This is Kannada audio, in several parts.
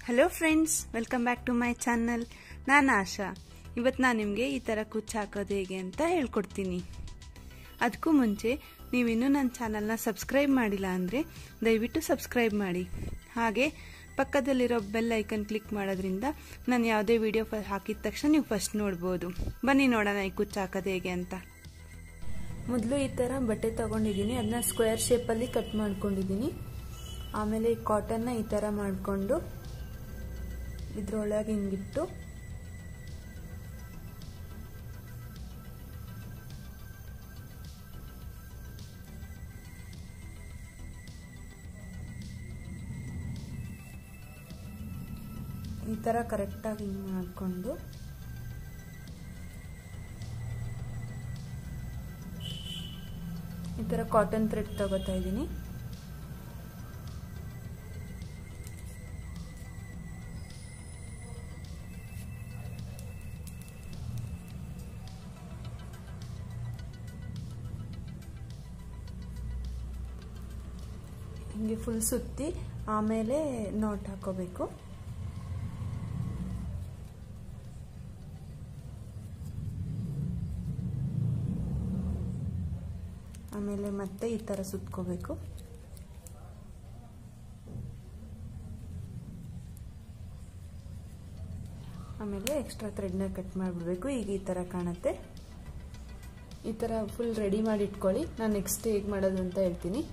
Hello friends, welcome back to my channel. ನಾನು ಆಶಾ. ಇವತ್ತು ನಾನು ನಿಮಗೆ ಈ ಥರ ಕುಚ್ಚು ಹಾಕೋದು ಹೇಗೆ ಅಂತ ಹೇಳ್ಕೊಡ್ತೀನಿ. ಅದಕ್ಕೂ ಮುಂಚೆ ನೀವಿನ್ನೂ ನನ್ನ ಚಾನಲ್ನ ಸಬ್ಸ್ಕ್ರೈಬ್ ಮಾಡಿಲ್ಲ ಅಂದರೆ ದಯವಿಟ್ಟು ಸಬ್ಸ್ಕ್ರೈಬ್ ಮಾಡಿ. ಹಾಗೆ ಪಕ್ಕದಲ್ಲಿರೋ ಬೆಲ್ ಐಕನ್ ಕ್ಲಿಕ್ ಮಾಡೋದ್ರಿಂದ ನಾನು ಯಾವುದೇ ವಿಡಿಯೋ ಹಾಕಿದ ತಕ್ಷಣ ನೀವು ಫಸ್ಟ್ ನೋಡ್ಬೋದು. ಬನ್ನಿ ನೋಡೋಣ ಈ ಕುಚ್ಚು ಹಾಕೋದು ಹೇಗೆ ಅಂತ. ಮೊದಲು ಈ ಥರ ಬಟ್ಟೆ ತೊಗೊಂಡಿದ್ದೀನಿ, ಅದನ್ನ ಸ್ಕ್ವೇರ್ ಶೇಪಲ್ಲಿ ಕಟ್ ಮಾಡ್ಕೊಂಡಿದ್ದೀನಿ. ಆಮೇಲೆ ಈ ಕಾಟನ್ನ ಈ ಥರ ಮಾಡಿಕೊಂಡು ಇದ್ರೊಳಗೆ ಹಿಂಗಿಟ್ಟು ಈ ಥರ ಕರೆಕ್ಟಾಗಿ ಹಿಂಗೆ ಮಾಡಿಕೊಂಡು ಈ ಥರ ಕಾಟನ್ ಥ್ರೆಡ್ ತಗೋತಾ ಇದ್ದೀನಿ. ಹಿಂಗೆ ಫುಲ್ ಸುತ್ತಿ ಆಮೇಲೆ ನಾಟ್ ಹಾಕೋಬೇಕು. ಆಮೇಲೆ ಮತ್ತೆ ಈ ಥರ ಸುತ್ಕೋಬೇಕು. ಆಮೇಲೆ ಎಕ್ಸ್ಟ್ರಾ ಥ್ರೆಡ್ನ ಕಟ್ ಮಾಡಿಬಿಡ್ಬೇಕು. ಈಗ ಈ ಥರ ಕಾಣುತ್ತೆ. ಈ ಥರ ಫುಲ್ ರೆಡಿ ಮಾಡಿ ಇಟ್ಕೊಳ್ಳಿ. ನಾನು ನೆಕ್ಸ್ಟ್ ಹೇಗೆ ಮಾಡೋದು ಅಂತ ಹೇಳ್ತೀನಿ.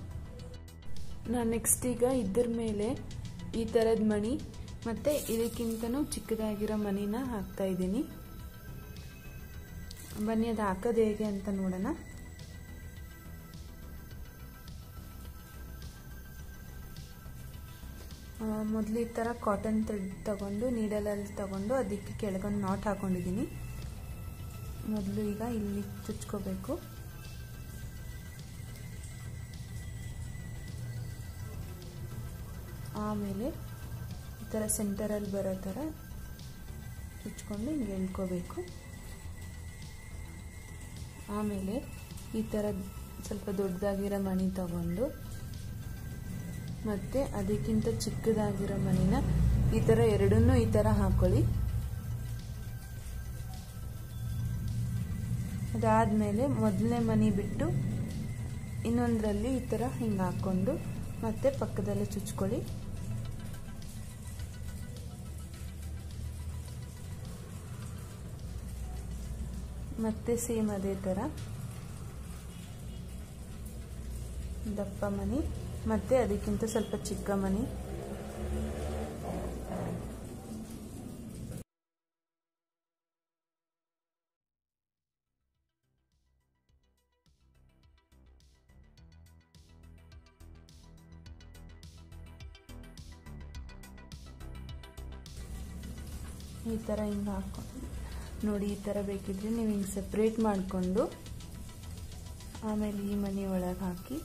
ನಾನು ನೆಕ್ಸ್ಟ್ ಈಗ ಇದ್ರ ಮೇಲೆ ಈ ಥರದ ಮಣಿ ಮತ್ತು ಇದಕ್ಕಿಂತನೂ ಚಿಕ್ಕದಾಗಿರೋ ಮಣಿನ ಹಾಕ್ತಾ ಇದ್ದೀನಿ. ಬನ್ನಿ ಅದು ಹಾಕೋದು ಹೇಗೆ ಅಂತ ನೋಡೋಣ. ಮೊದಲು ಈ ಥರ ಕಾಟನ್ ಥ್ರೆಡ್ ತಗೊಂಡು ನೀಡಲಲ್ಲಿ ತಗೊಂಡು ಅದಕ್ಕೆ ಕೆಳಗೊಂದು ನಾಟ್ ಹಾಕೊಂಡಿದ್ದೀನಿ. ಮೊದಲು ಈಗ ಇಲ್ಲಿ ಚುಚ್ಕೋಬೇಕು. ಆಮೇಲೆ ಈ ಥರ ಸೆಂಟರಲ್ಲಿ ಬರೋ ಥರ ಚುಚ್ಕೊಂಡು ಹಿಂಗೆ ಎಳ್ಕೋಬೇಕು. ಆಮೇಲೆ ಈ ಥರ ಸ್ವಲ್ಪ ದೊಡ್ಡದಾಗಿರೋ ಮಣಿ ತಗೊಂಡು ಮತ್ತು ಅದಕ್ಕಿಂತ ಚಿಕ್ಕದಾಗಿರೋ ಮಣಿನ ಈ ಥರ ಎರಡನ್ನೂ ಈ ಥರ ಹಾಕೊಳ್ಳಿ. ಅದಾದಮೇಲೆ ಮೊದಲನೇ ಮಣಿ ಬಿಟ್ಟು ಇನ್ನೊಂದರಲ್ಲಿ ಈ ಥರ ಹಿಂಗೆ ಹಾಕ್ಕೊಂಡು ಮತ್ತೆ ಪಕ್ಕದಲ್ಲೇ ಚುಚ್ಕೊಳ್ಳಿ. ಮತ್ತೆ ಸೇಮ್ ಅದೇ ಥರ ದಪ್ಪ ಮಣಿ ಮತ್ತೆ ಅದಕ್ಕಿಂತ ಸ್ವಲ್ಪ ಚಿಕ್ಕ ಮಣಿ. ಈ ಥರ ಹಿಂಗೆ ಹಾಕೊಂಡು ನೋಡಿ, ಈ ಥರ ಬೇಕಿದ್ರೆ ನೀವು ಹಿಂಗೆ ಸಪ್ರೇಟ್ ಮಾಡಿಕೊಂಡು ಆಮೇಲೆ ಈ ಮಣಿ ಒಳಗೆ ಹಾಕಿ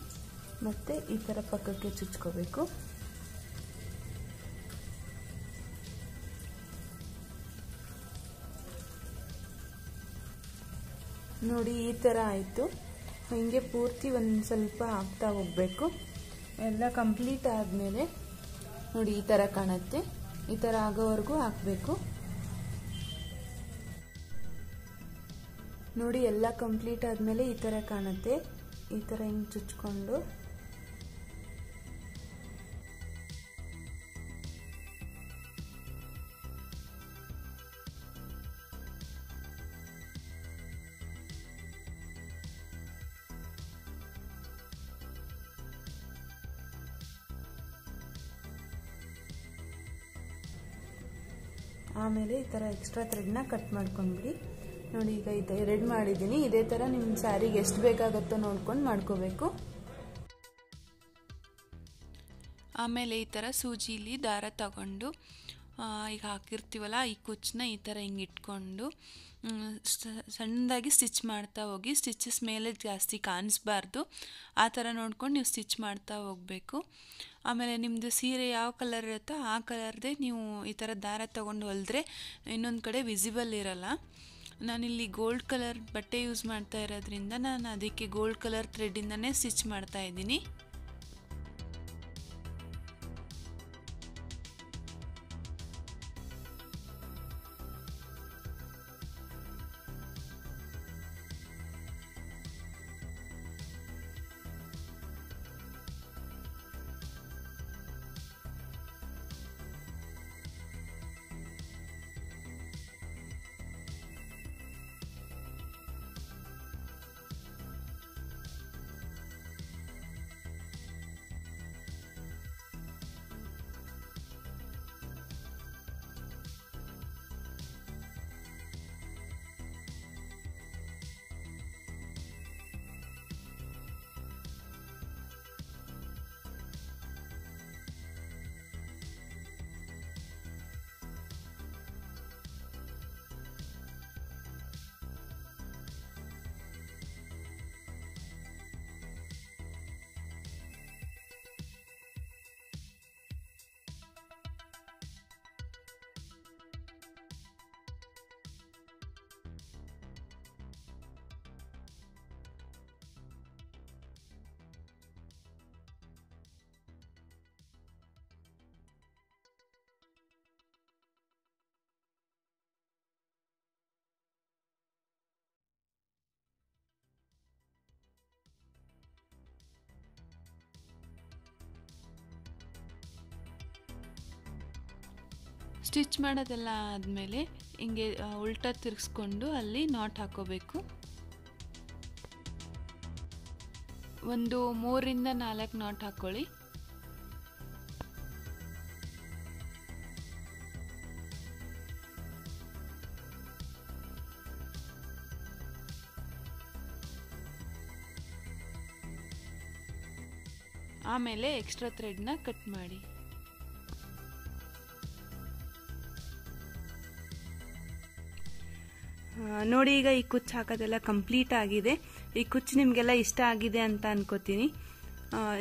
ಮತ್ತೆ ಈ ಥರ ಪಕ್ಕಕ್ಕೆ ಚುಚ್ಕೋಬೇಕು. ನೋಡಿ ಈ ಥರ ಆಯಿತು. ಹಿಂಗೆ ಪೂರ್ತಿ ಒಂದು ಸ್ವಲ್ಪ ಹಾಕ್ತಾ ಹೋಗಬೇಕು. ಎಲ್ಲ ಕಂಪ್ಲೀಟ್ ಆದಮೇಲೆ ನೋಡಿ ಈ ಥರ ಕಾಣುತ್ತೆ. ಈ ಥರ ಆಗೋವರೆಗೂ ಹಾಕಬೇಕು. ನೋಡಿ ಎಲ್ಲ ಕಂಪ್ಲೀಟ್ ಆದಮೇಲೆ ಈ ಥರ ಕಾಣುತ್ತೆ. ಈ ಥರ ಹಿಂಗೆ ಚುಚ್ಕೊಂಡು ಆಮೇಲೆ ಈ ಥರ ಎಕ್ಸ್ಟ್ರಾ ಥ್ರೆಡ್ನ ಕಟ್ ಮಾಡ್ಕೊಂಡ್ಬಿಡಿ. ನೋಡಿ ಈಗ ಇದು ಎರಡು ಮಾಡಿದ್ದೀನಿ. ಇದೇ ಥರ ನಿಮ್ಮ ಸ್ಯಾರಿಗೆ ಎಷ್ಟು ಬೇಕಾಗುತ್ತೋ ನೋಡ್ಕೊಂಡು ಮಾಡ್ಕೋಬೇಕು. ಆಮೇಲೆ ಈ ಥರ ಸೂಜಿಲಿ ದಾರ ತಗೊಂಡು ಈಗ ಹಾಕಿರ್ತೀವಲ್ಲ ಈ ಕುಚ್ಚನ್ನ ಈ ಥರ ಹಿಂಗೆ ಇಟ್ಕೊಂಡು ಸಣ್ಣದಾಗಿ ಸ್ಟಿಚ್ ಮಾಡ್ತಾ ಹೋಗಿ. ಸ್ಟಿಚಸ್ ಮೇಲೆ ಜಾಸ್ತಿ ಕಾಣಿಸ್ಬಾರ್ದು, ಆ ಥರ ನೋಡ್ಕೊಂಡು ನೀವು ಸ್ಟಿಚ್ ಮಾಡ್ತಾ ಹೋಗಬೇಕು. ಆಮೇಲೆ ನಿಮ್ಮದು ಸೀರೆ ಯಾವ ಕಲರ್ ಇರುತ್ತೋ ಆ ಕಲರ್ದೇ ನೀವು ಈ ಥರ ದಾರ ತೊಗೊಂಡು ಹೊಲಿದ್ರೆ ಇನ್ನೊಂದು ಕಡೆ ವಿಸಿಬಲ್ ಇರಲ್ಲ. ನಾನಿಲ್ಲಿ ಗೋಲ್ಡ್ ಕಲರ್ ಬಟ್ಟೆ ಯೂಸ್ ಮಾಡ್ತಾ ಇರೋದ್ರಿಂದ ನಾನು ಅದಕ್ಕೆ ಗೋಲ್ಡ್ ಕಲರ್ ಥ್ರೆಡ್ಡಿಂದನೇ ಸ್ಟಿಚ್ ಮಾಡ್ತಾ ಇದ್ದೀನಿ. ಸ್ಟಿಚ್ ಮಾಡೋದೆಲ್ಲ ಆದಮೇಲೆ ಹಿಂಗೆ ಉಲ್ಟಾ ತಿರ್ಗಿಸ್ಕೊಂಡು ಅಲ್ಲಿ ನಾಟ್ ಹಾಕೋಬೇಕು. ಒಂದು 3 ರಿಂದ 4 ನಾಟ್ ಹಾಕೊಳ್ಳಿ. ಆಮೇಲೆ ಎಕ್ಸ್ಟ್ರಾ ಥ್ರೆಡ್ನ ಕಟ್ ಮಾಡಿ. ನೋಡಿ, ಈಗ ಈ ಕುಚ್ಚು ಹಾಕೋದೆಲ್ಲ ಕಂಪ್ಲೀಟ್ ಆಗಿದೆ. ಈ ಕುಚ್ಚು ನಿಮಗೆಲ್ಲ ಇಷ್ಟ ಆಗಿದೆ ಅಂತ ಅನ್ಕೋತೀನಿ.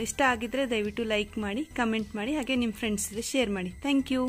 ಇಷ್ಟ ಆಗಿದ್ರೆ ದಯವಿಟ್ಟು ಲೈಕ್ ಮಾಡಿ, ಕಮೆಂಟ್ ಮಾಡಿ, ಹಾಗೆ ನಿಮ್ಮ ಫ್ರೆಂಡ್ಸ್ ಜೊತೆ ಶೇರ್ ಮಾಡಿ. Thank you.